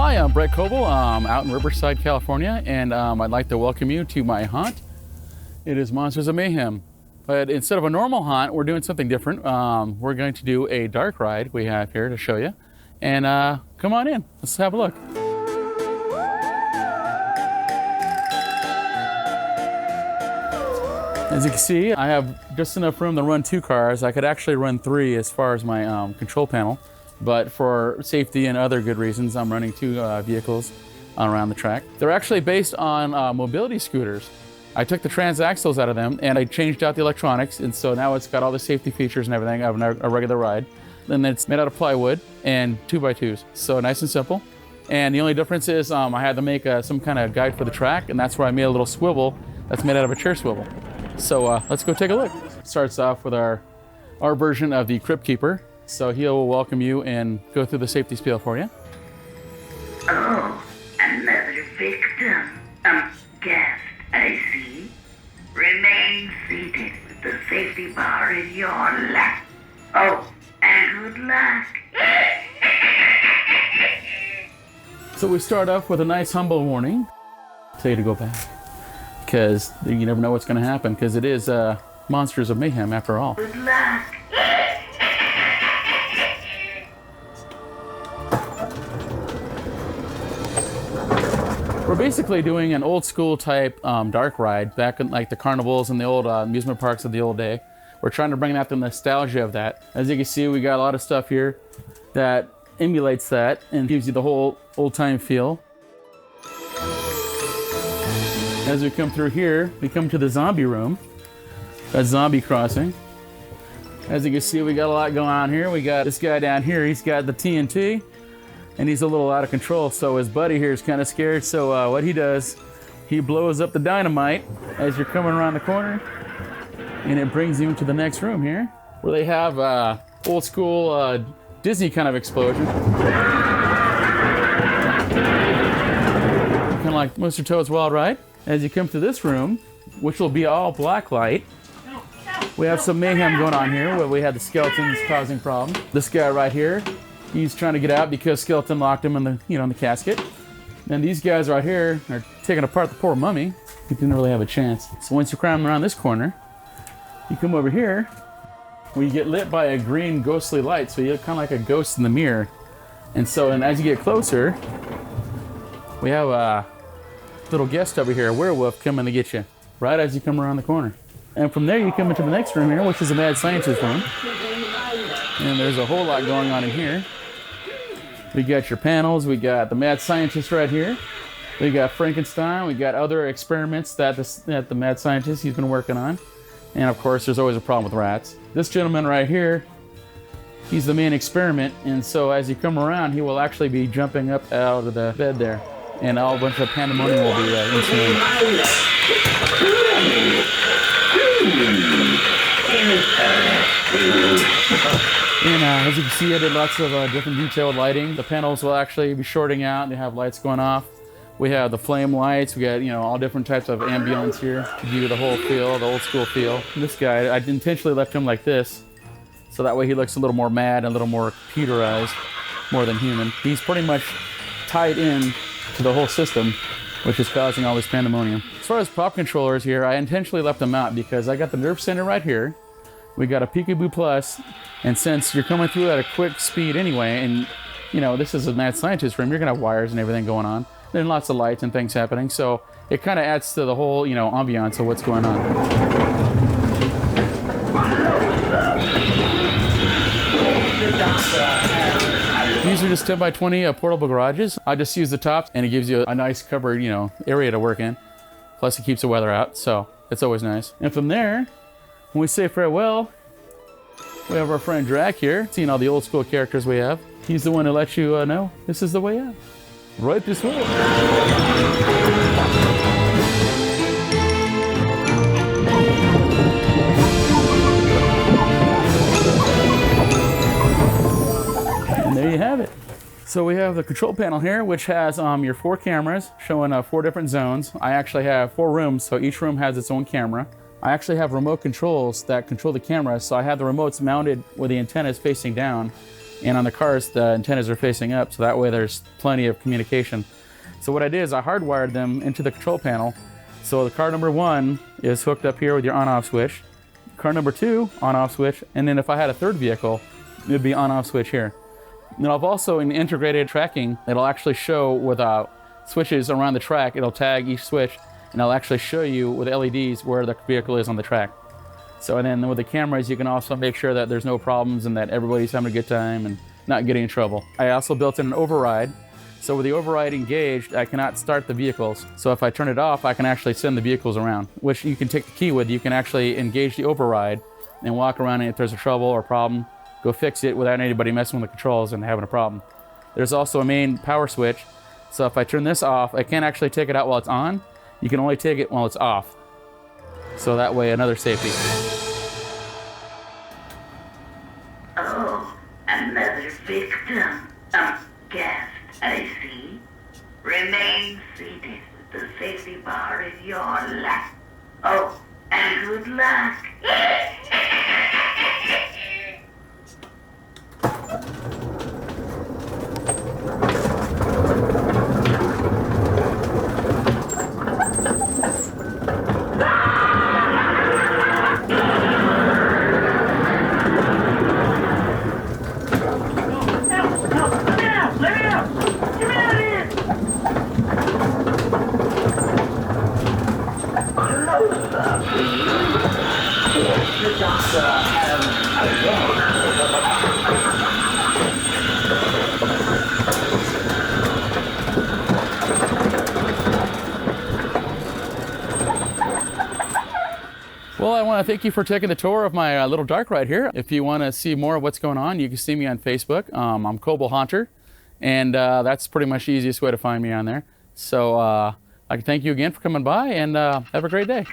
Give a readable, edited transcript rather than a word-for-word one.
Hi, I'm Brett Coble. I'm out in Riverside, California, and I'd like to welcome you to my haunt. It is Monsters of Mayhem. But instead of a normal haunt, we're doing something different. We're going to do a dark ride we have here to show you. And come on in, let's have a look. As you can see, I have just enough room to run 2 cars. I could actually run 3 as far as my control panel. But for safety and other good reasons, I'm running 2 vehicles around the track. They're actually based on mobility scooters. I took the transaxles out of them and I changed out the electronics, and so now it's got all the safety features and everything of a regular ride. Then it's made out of plywood and 2x2s, so nice and simple. And the only difference is I had to make some kind of guide for the track, and that's where I made a little swivel that's made out of a chair swivel. So let's go take a look. Starts off with our version of the Crypt Keeper. So he'll welcome you and go through the safety spiel for you. Oh, another victim. Guest, I see. Remain seated with the safety bar in your lap. Oh, and good luck. So we start off with a nice humble warning. Tell you to go back, because you never know what's going to happen, because it is Monsters of Mayhem after all. Good luck. We're basically doing an old school type dark ride back in like the carnivals and the old amusement parks of the old day. We're trying to bring out the nostalgia of that. As you can see, we got a lot of stuff here that emulates that and gives you the whole old time feel. As we come through here, we come to the zombie room. That's zombie crossing. As you can see, we got a lot going on here. We got this guy down here, he's got the TNT. And he's a little out of control, so his buddy here is kind of scared. So what he does, he blows up the dynamite as you're coming around the corner, and it brings you into the next room here, where they have old school Disney kind of explosion. Kind of like Mr. Toad's Wild Ride. As you come to this room, which will be all blacklight, we have some mayhem going on here, where we had the skeletons causing problems. This guy right here, he's trying to get out because skeleton locked him in the, in the casket. And these guys right here are taking apart the poor mummy. He didn't really have a chance. So once you climb around this corner, you come over here, where you get lit by a green ghostly light, so you look kind of like a ghost in the mirror. And as you get closer, we have a little guest over here, a werewolf, coming to get you, right as you come around the corner. And from there, you come into the next room here, which is the mad scientist room. And there's a whole lot going on in here. We got your panels, we got the mad scientist right here. We got Frankenstein, we got other experiments that the mad scientist he's been working on. And of course, there's always a problem with rats. This gentleman right here, he's the main experiment. And so as you come around, he will actually be jumping up out of the bed there. And a bunch of pandemonium will be ensuing. And as you can see, I did lots of different detailed lighting. The panels will actually be shorting out. They have lights going off. We have the flame lights. We got, all different types of ambience here to give you the whole feel, the old school feel. This guy, I intentionally left him like this, so that way he looks a little more mad and a little more computerized, more than human. He's pretty much tied in to the whole system, which is causing all this pandemonium. As far as prop controllers here, I intentionally left them out because I got the nerve center right here. We got a Peekaboo Plus, and since you're coming through at a quick speed anyway, and this is a mad scientist room, you're gonna have wires and everything going on. There's lots of lights and things happening, so it kind of adds to the whole, ambiance of what's going on. These are just 10x20 portable garages. I just use the tops, and it gives you a nice covered, area to work in. Plus, it keeps the weather out, so it's always nice. And from there, when we say farewell, we have our friend Drac here, seeing all the old school characters we have. He's the one who lets you know this is the way out. Right this way. And there you have it. So we have the control panel here, which has your 4 cameras showing 4 different zones. I actually have 4 rooms, so each room has its own camera. I actually have remote controls that control the camera, so I have the remotes mounted where the antenna is facing down, And on the cars, the antennas are facing up, so that way there's plenty of communication. So what I did is I hardwired them into the control panel. So the car number 1 is hooked up here with your on-off switch. Car number 2, on-off switch. And then if I had a third vehicle, it would be on-off switch here. And I've also, in integrated tracking, it'll actually show with switches around the track. It'll tag each switch, and it'll actually show you with LEDs where the vehicle is on the track. So, and then with the cameras, you can also make sure that there's no problems and that everybody's having a good time and not getting in trouble. I also built in an override. So with the override engaged, I cannot start the vehicles. So if I turn it off, I can actually send the vehicles around, which you can take the key with. You can actually engage the override and walk around, and if there's a trouble or problem, go fix it without anybody messing with the controls and having a problem. There's also a main power switch. So if I turn this off, I can't actually take it out while it's on. You can only take it while it's off. So that way, another safety. Oh, another victim. Gassed, I see. Remain seated with the safety bar in your lap. Oh, and good luck. Well, I want to thank you for taking the tour of my little dark ride here. If you want to see more of what's going on, you can see me on Facebook. I'm Cobble Haunter, and that's pretty much the easiest way to find me on there. So I can thank you again for coming by, and have a great day.